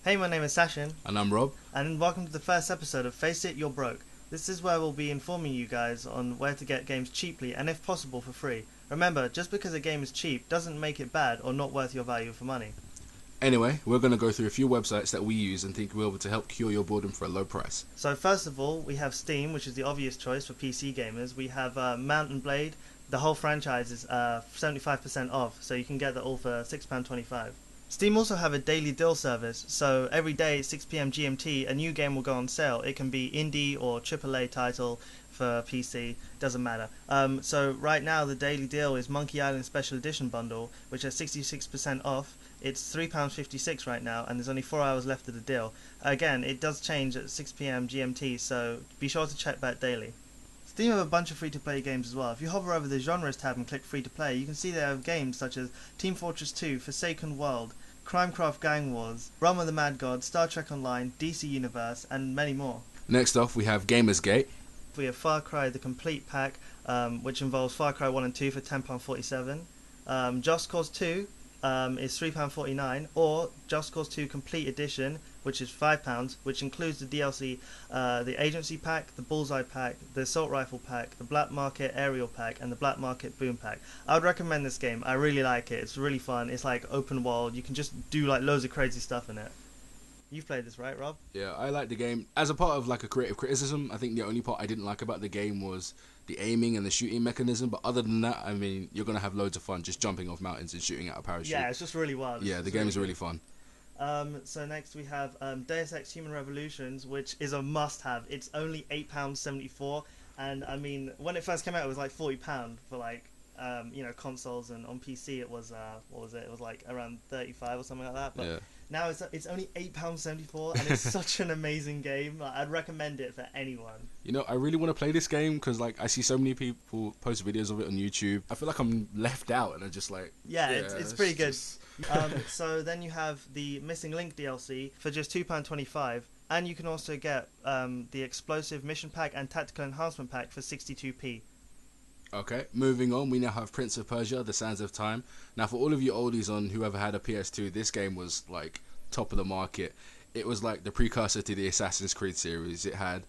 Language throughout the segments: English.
Hey, my name is Sachin, And I'm Rob. and welcome to the first episode of Face It, You're Broke. This is where we'll be informing you guys on where to get games cheaply and, if possible, for free. Remember, just because a game is cheap doesn't make it bad or not worth your value for money. Anyway, we're going to go through a few websites that we use and think we're able to help cure your boredom for a low price. So, first of all, we have Steam, which is the obvious choice for PC gamers. We have Mountain Blade. The whole franchise is 75% off, so you can get that all for £6.25. Steam also have a daily deal service, so every day at 6 p.m. GMT, a new game will go on sale. It can be indie or AAA title for PC, doesn't matter. So right now the daily deal is Monkey Island Special Edition bundle, which is 66% off. It's £3.56 right now, and there's only 4 hours left of the deal. Again, it does change at 6 p.m. GMT, so be sure to check back daily. Steam have a bunch of free-to-play games as well. If you hover over the Genres tab and click free-to-play, you can see they have games such as Team Fortress 2, Forsaken World, Crimecraft Gang Wars, Realm of the Mad God, Star Trek Online, DC Universe, and many more. Next off, we have Gamersgate. We have Far Cry the Complete Pack, which involves Far Cry 1 and 2 for £10.47. Just Cause 2 is £3.49, or Just Cause 2 Complete Edition, which is £5, which includes the DLC, the Agency Pack, the Bullseye Pack, the Assault Rifle Pack, the Black Market Aerial Pack, and the Black Market Boom Pack. I would recommend this game. I really like it. It's really fun. It's like open world. You can just do like loads of crazy stuff in it. You've played this, right, Rob? Yeah, I like the game. As a part of like a creative criticism, I think the only part I didn't like about the game was the aiming and the shooting mechanism. But other than that, I mean, you're going to have loads of fun just jumping off mountains and shooting out a parachute. Yeah, it's just really wild. Yeah, the game is really fun. So next we have Deus Ex Human Revolutions, which is a must-have. It's only £8.74, and I mean, when it first came out, it was like £40 for like consoles, and on PC it was what was it? It was like around 35 or something like that. But Yeah. now it's only £8.74, and it's such an amazing game. Like, I'd recommend it for anyone. You know, I really want to play this game because like I see so many people post videos of it on YouTube. I feel like I'm left out, and I'm just like, Yeah, it's pretty good. just- So then you have the Missing Link DLC for just £2.25, and you can also get the Explosive Mission Pack and Tactical Enhancement Pack for 62p. Okay, moving on, we now have Prince of Persia, The Sands of Time. Now, for all of you oldies on whoever had a PS2, this game was like top of the market. It was like the precursor to the Assassin's Creed series. It had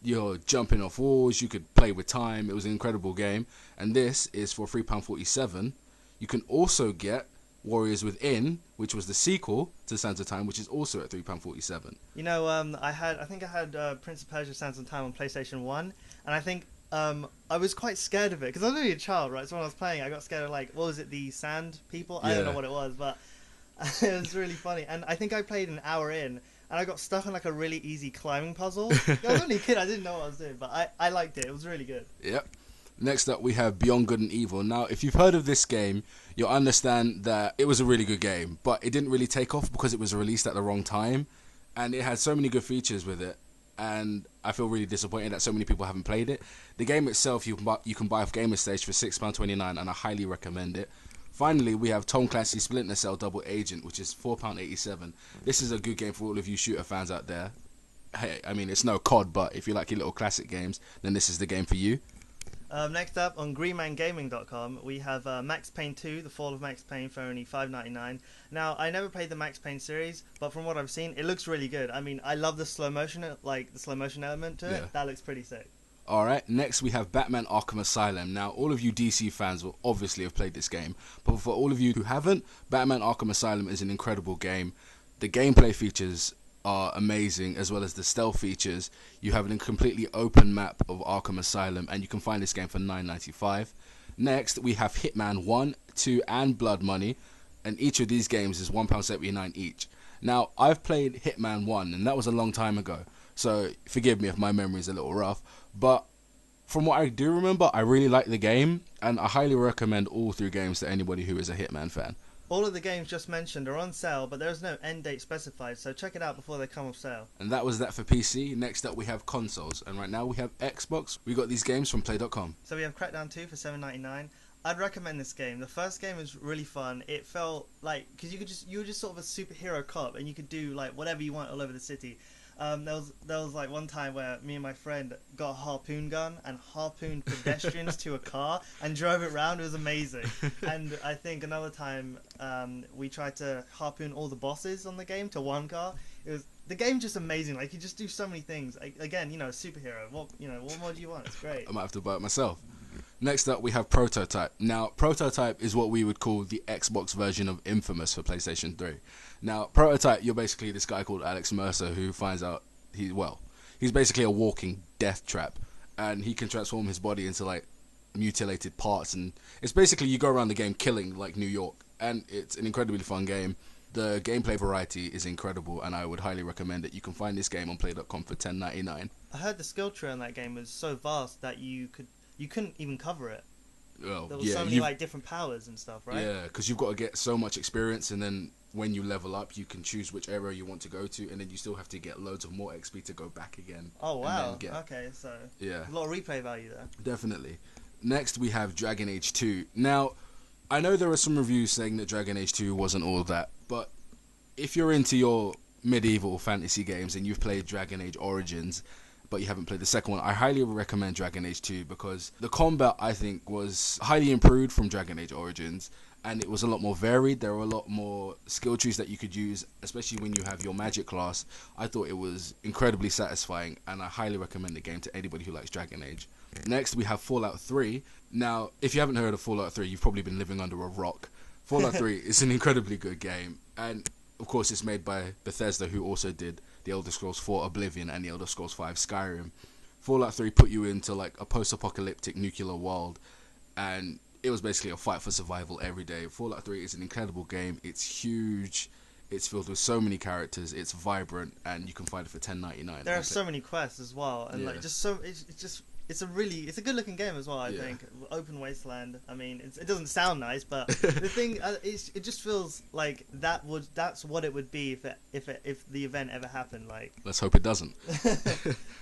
you're jumping off walls, you could play with time. It was an incredible game, and this is for £3.47. You can also get Warriors Within, which was the sequel to Sands of Time, which is also at £3.47. You know, I think I had Prince of Persia: Sands of Time on PlayStation 1, and I think I was quite scared of it because I was only a child, right? So when I was playing, I got scared of like, what was it, the sand people? I don't know Yeah. what it was, but it was really funny. And I think I played an hour in, and I got stuck on like a really easy climbing puzzle. I was only a kid, I didn't know what I was doing, but I liked it. It was really good. Yep. Next up, we have Beyond Good and Evil. Now, if you've heard of this game, you'll understand that it was a really good game, but it didn't really take off because it was released at the wrong time, and it had so many good features with it, and I feel really disappointed that so many people haven't played it. The game itself, you can buy off Gamersgate for £6.29, and I highly recommend it. Finally, we have Tom Clancy's Splinter Cell Double Agent, which is £4.87. This is a good game for all of you shooter fans out there. Hey, I mean, it's no COD, but if you like your little classic games, then this is the game for you. Next up on greenmangaming.com we have Max Payne 2, The Fall of Max Payne for only $5.99. Now, I never played the Max Payne series, but from what I've seen, it looks really good. I mean, I love the slow motion, like the slow motion element to it. Yeah. That looks pretty sick. Alright, next we have Batman Arkham Asylum. Now, all of you DC fans will obviously have played this game, but for all of you who haven't, Batman Arkham Asylum is an incredible game. The gameplay features are amazing, as well as the stealth features. You have a completely open map of Arkham Asylum, and you can find this game for $9.95. Next, we have Hitman 1, 2, and Blood Money, and each of these games is £1.79 each. Now, I've played Hitman 1, and that was a long time ago, so forgive me if my memory is a little rough, but from what I do remember, I really like the game, and I highly recommend all three games to anybody who is a Hitman fan. All of the games just mentioned are on sale, but there's no end date specified, so check it out before they come off sale. And that was that for PC. Next up we have consoles, and right now we have Xbox. We got these games from Play.com. So we have Crackdown 2 for $7.99. I'd recommend this game. The first game is really fun. It felt like, because you were just sort of a superhero cop, and you could do like whatever you want all over the city. There was like one time where me and my friend got a harpoon gun and harpooned pedestrians to a car and drove it round. It was amazing. And I think another time we tried to harpoon all the bosses on the game to one car. The game's just amazing. Like, you just do so many things. Again, a superhero. What more do you want? It's great. I might have to buy it myself. Next up, we have Prototype. Now, Prototype is what we would call the Xbox version of Infamous for PlayStation 3. Now, Prototype, you're basically this guy called Alex Mercer who finds out he's basically a walking death trap, and he can transform his body into like mutilated parts, and it's basically you go around the game killing like New York, and it's an incredibly fun game. The gameplay variety is incredible, and I would highly recommend it. You can find this game on play.com for $10.99. I heard the skill tree on that game was so vast that you couldn't even cover it. Well, there was so many like different powers and stuff, right? Yeah, because you've got to get so much experience, and then when you level up, you can choose which area you want to go to, and then you still have to get loads of more XP to go back again. Oh wow! Okay, so yeah, a lot of replay value there. Definitely. Next, we have Dragon Age 2. Now, I know there are some reviews saying that Dragon Age 2 wasn't all that, but if you're into your medieval fantasy games and you've played Dragon Age Origins, but you haven't played the second one, I highly recommend Dragon Age 2 because the combat, I think, was highly improved from Dragon Age Origins, and it was a lot more varied. There were a lot more skill trees that you could use, especially when you have your magic class. I thought it was incredibly satisfying, and I highly recommend the game to anybody who likes Dragon Age. Next, we have Fallout 3. Now, if you haven't heard of Fallout 3, you've probably been living under a rock. Fallout 3 is an incredibly good game, and of course it's made by Bethesda, who also did The Elder Scrolls 4 Oblivion and The Elder Scrolls 5 Skyrim. Fallout 3 put you into like a post-apocalyptic nuclear world, and it was basically a fight for survival every day. Fallout 3 is an incredible game. It's huge. It's filled with so many characters. It's vibrant, and you can find it for $10.99. There are so many quests as well, and like it's a good looking game as well. I think open wasteland. I mean, it doesn't sound nice, but the thing it just feels like that's what it would be if the event ever happened. Like, let's hope it doesn't.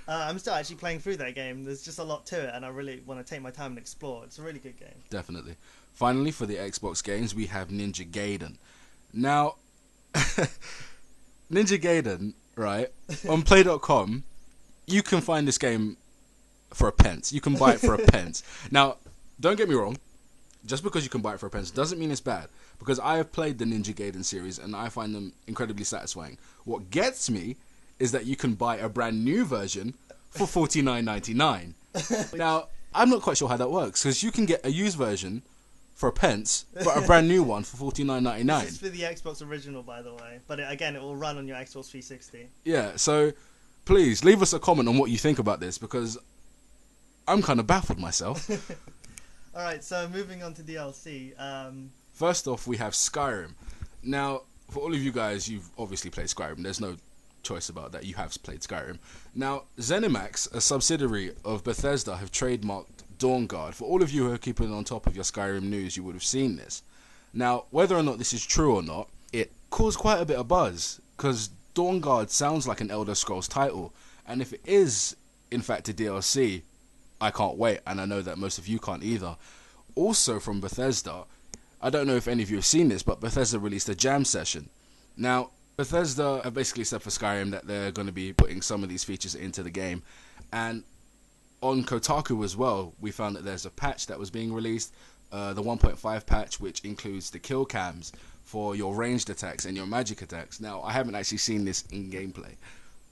I'm still actually playing through that game. There's just a lot to it, and I really want to take my time and explore. It's a really good game. Definitely. Finally, for the Xbox games, we have Ninja Gaiden. Now, Ninja Gaiden, right, on play.com, you can find this game for a pence. You can buy it for a pence. Now, don't get me wrong, just because you can buy it for a pence doesn't mean it's bad, because I have played the Ninja Gaiden series and I find them incredibly satisfying. What gets me is that you can buy a brand new version for $49.99. Now, I'm not quite sure how that works, because you can get a used version for a pence, but a brand new one for $49.99. This is for the Xbox original, by the way, but it will run on your Xbox 360. Yeah, so please leave us a comment on what you think about this, because I'm kind of baffled myself. Alright, so moving on to DLC. First off, we have Skyrim. Now, for all of you guys, you've obviously played Skyrim. There's no choice about that. You have played Skyrim. Now, ZeniMax, a subsidiary of Bethesda, have trademarked Dawnguard. For all of you who are keeping on top of your Skyrim news, you would have seen this. Now, whether or not this is true or not, it caused quite a bit of buzz, because Dawnguard sounds like an Elder Scrolls title, and if it is, in fact, a DLC, I can't wait, and I know that most of you can't either. Also from Bethesda, I don't know if any of you have seen this, but Bethesda released a jam session. Now, Bethesda have basically said for Skyrim that they're going to be putting some of these features into the game, and on Kotaku as well, we found that there's a patch that was being released, the 1.5 patch, which includes the kill cams for your ranged attacks and your magic attacks. Now, I haven't actually seen this in gameplay,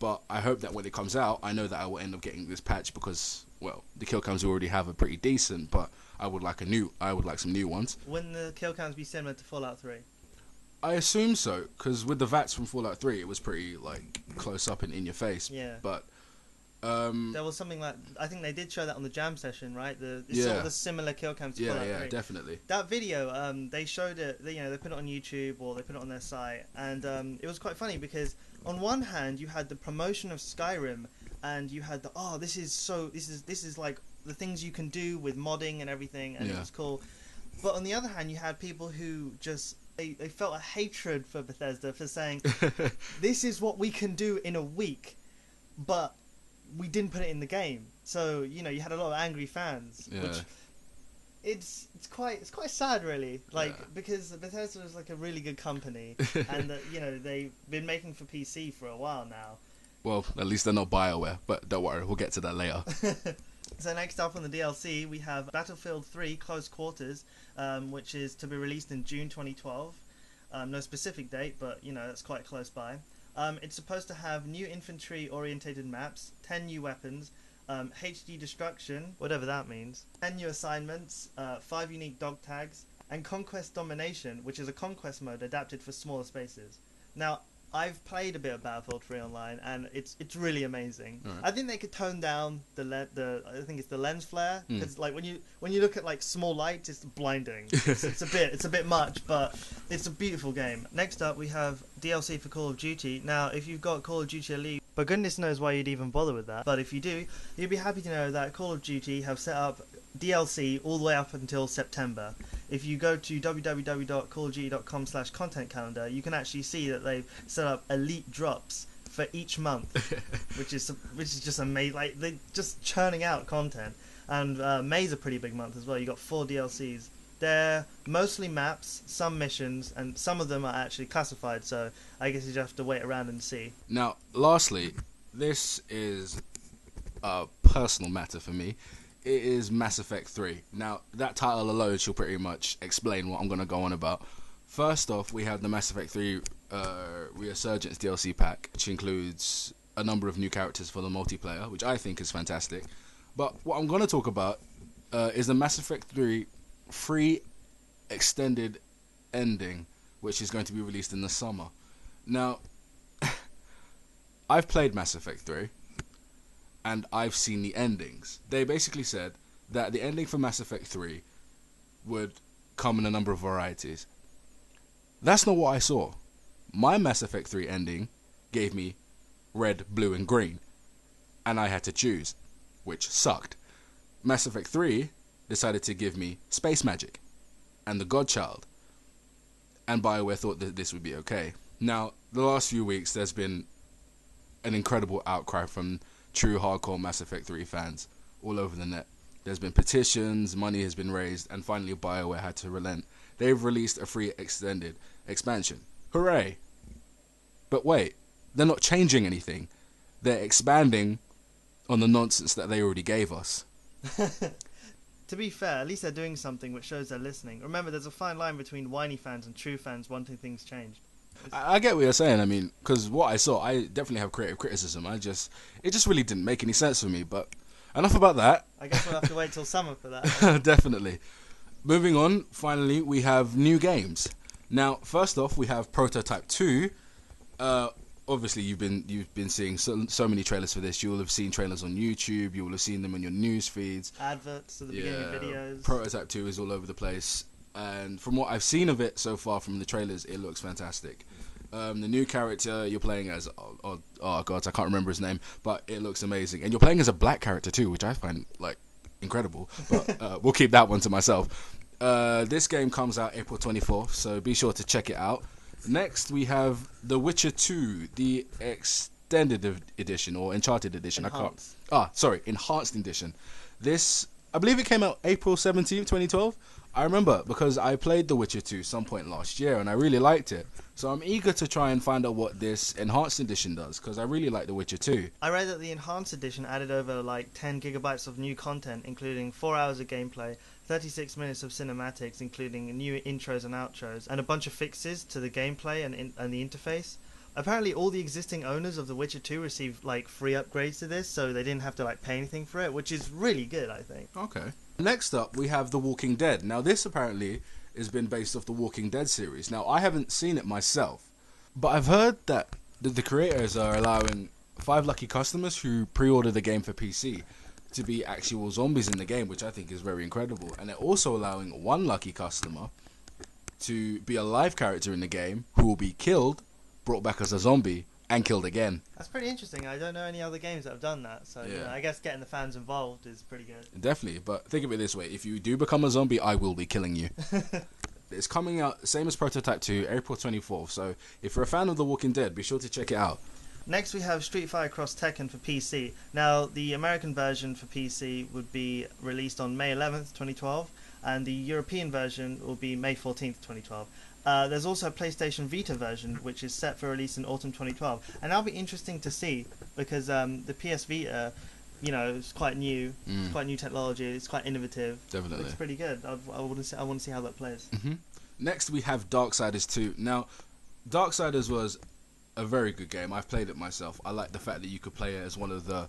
but I hope that when it comes out, I know that I will end up getting this patch because, well, the kill cams we already have are pretty decent, but I would like some new ones. Wouldn't the kill cams be similar to Fallout 3? I assume so, because with the VATs from Fallout 3, it was pretty like close up and in your face. Yeah. But there was something like, I think they did show that on the jam session, right? It's sort of the similar kill cams to Fallout 3. Yeah, definitely. That video, they showed it. They put it on YouTube or they put it on their site, and it was quite funny because on one hand you had the promotion of Skyrim, and you had this is like the things you can do with modding and everything, and it was cool. But on the other hand, you had people who just they felt a hatred for Bethesda for saying this is what we can do in a week, but we didn't put it in the game. So you had a lot of angry fans, which it's quite sad, really. Because Bethesda is like a really good company, and they've been making for PC for a while now. Well, at least they're not BioWare, but don't worry, we'll get to that later. So next up on the DLC, we have Battlefield 3 Close Quarters, which is to be released in June 2012. No specific date, but that's quite close by. It's supposed to have new infantry-orientated maps, 10 new weapons, HD destruction, whatever that means, 10 new assignments, 5 unique dog tags, and Conquest Domination, which is a conquest mode adapted for smaller spaces. Now, I've played a bit of Battlefield 3 online, and it's really amazing. Right. I think they could tone down I think it's the lens flare, because like when you look at like small lights, it's blinding. It's a bit much, but it's a beautiful game. Next up, we have DLC for Call of Duty. Now, if you've got Call of Duty Elite, but goodness knows why you'd even bother with that. But if you do, you'd be happy to know that Call of Duty have set up DLC all the way up until September. If you go to www.callofduty.com/content calendar, you can actually see that they've set up elite drops for each month, which is just amazing. Like, they're just churning out content. And May's a pretty big month as well. You got 4 DLCs. They're mostly maps, some missions, and some of them are actually classified. So I guess you just have to wait around and see. Now, lastly, this is a personal matter for me. It is Mass Effect 3. Now, that title alone should pretty much explain what I'm going to go on about. First off, we have the Mass Effect 3 Resurgence DLC pack, which includes a number of new characters for the multiplayer, which I think is fantastic. But what I'm going to talk about is the Mass Effect 3 free extended ending, which is going to be released in the summer. Now, I've played Mass Effect 3. And I've seen the endings. They basically said that the ending for Mass Effect 3 would come in a number of varieties. That's not what I saw. My Mass Effect 3 ending gave me red, blue, and green. And I had to choose, which sucked. Mass Effect 3 decided to give me space magic and the Godchild. And BioWare thought that this would be okay. Now, the last few weeks, there's been an incredible outcry from true hardcore Mass Effect 3 fans all over the net. There's been petitions, money has been raised, and finally BioWare had to relent. They've released a free extended expansion. Hooray! But wait, they're not changing anything. They're expanding on the nonsense that they already gave us. To be fair, at least they're doing something which shows they're listening. Remember, there's a fine line between whiny fans and true fans wanting things changed. I get what you're saying. I mean, because what I saw, I definitely have creative criticism. It just really didn't make any sense for me. But enough about that. I guess we'll have to wait till summer for that. Definitely. Moving on, finally, we have new games. Now, first off, we have Prototype 2. Obviously, you've been seeing so many trailers for this. You will have seen trailers on YouTube. You will have seen them on your news feeds. Adverts at the beginning of videos. Prototype 2 is all over the place. And from what I've seen of it so far from the trailers, it looks fantastic. The new character you're playing as, oh god, I can't remember his name, but it looks amazing. And you're playing as a black character too, which I find like incredible. But we'll keep that one to myself. This game comes out April 24th, so be sure to check it out. Next, we have The Witcher 2, the extended edition or Enchanted edition. Enhanced. Enhanced edition. This, I believe it came out April 17th, 2012. I remember because I played The Witcher 2 some point last year and I really liked it. So I'm eager to try and find out what this Enhanced Edition does because I really like The Witcher 2. I read that the Enhanced Edition added over like 10 gigabytes of new content, including 4 hours of gameplay, 36 minutes of cinematics, including new intros and outros, and a bunch of fixes to the gameplay and the interface. Apparently all the existing owners of The Witcher 2 received like free upgrades to this, so they didn't have to like pay anything for it, which is really good, I think. Okay. Next up, we have The Walking Dead. Now, this apparently has been based off the Walking Dead series. Now, I haven't seen it myself, but I've heard that the creators are allowing 5 lucky customers who pre-order the game for PC to be actual zombies in the game, which I think is very incredible. And they're also allowing 1 lucky customer to be a live character in the game who will be killed, brought back as a zombie, and killed again. That's pretty interesting. I don't know any other games that have done that, so Yeah. you know, I guess getting the fans involved is pretty good. Definitely, but think of it this way. If you do become a zombie, I will be killing you. It's coming out, same as Prototype 2, April 24th. So if you're a fan of The Walking Dead, be sure to check it out. Next we have Street Fighter Cross Tekken for PC. Now, the American version for PC would be released on May 11th, 2012, and the European version will be May 14th, 2012. There's also a PlayStation Vita version, which is set for release in autumn 2012. And that'll be interesting to see, because the PS Vita, you know, it's quite new. It's quite new technology. It's quite innovative. Definitely. It's pretty good. I want to see how that plays. Next, we have Darksiders 2. Now, Darksiders was a very good game. I've played it myself. I like the fact that you could play it as one of the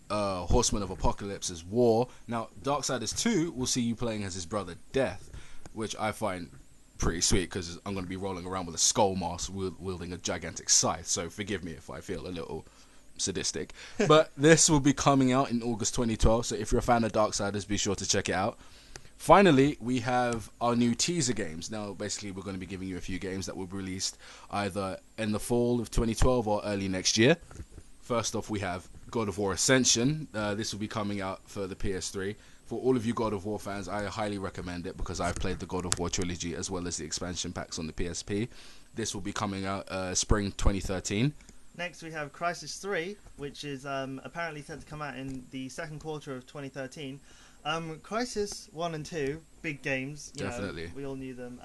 Horsemen of Apocalypse as War. Now, Darksiders 2 will see you playing as his brother Death, which I find pretty sweet because I'm going to be rolling around with a skull mask wielding a gigantic scythe, so forgive me if I feel a little sadistic. But this will be coming out in August 2012, so if you're a fan of Darksiders, be sure to check it out. Finally, we have our new teaser games. Now, basically, we're going to be giving you a few games that will be released either in the fall of 2012 or early next year. First off, we have God of War Ascension. This will be coming out for the PS3. For all of you God of War fans, I highly recommend it because I've played the God of War trilogy as well as the expansion packs on the PSP. This will be coming out spring 2013. Next, we have Crysis 3, which is apparently set to come out in the second quarter of 2013. Crysis 1 and 2, big games. Definitely. We all knew them.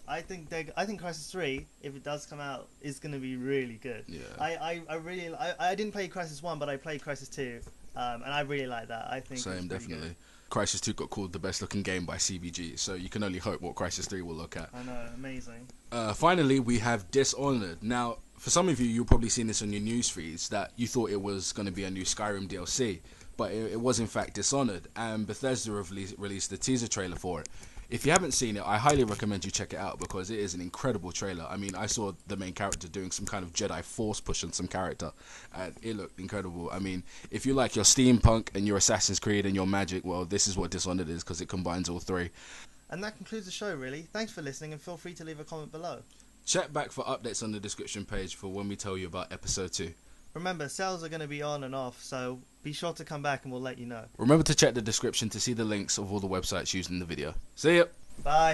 I think Crysis 3, if it does come out, is going to be really good. Yeah. I didn't play Crysis 1, but I played Crysis 2, and I really like that. I think Same, it's definitely. good. Crysis 2 got called the best looking game by CBG, so you can only hope what Crysis 3 will look at. I know, amazing. Finally, we have Dishonored. Now, for some of you, you've probably seen this on your news feeds, that you thought it was going to be a new Skyrim DLC, but it was in fact Dishonored, and Bethesda have released the teaser trailer for it. If you haven't seen it, I highly recommend you check it out because it is an incredible trailer. I mean, I saw the main character doing some kind of Jedi Force push on some character, and it looked incredible. I mean, if you like your steampunk and your Assassin's Creed and your magic, well, this is what Dishonored is because it combines all three. And that concludes the show, really. Thanks for listening, and feel free to leave a comment below. Check back for updates on the description page for when we tell you about episode 2. Remember, sales are going to be on and off, so be sure to come back and we'll let you know. Remember to check the description to see the links of all the websites used in the video. See ya! Bye!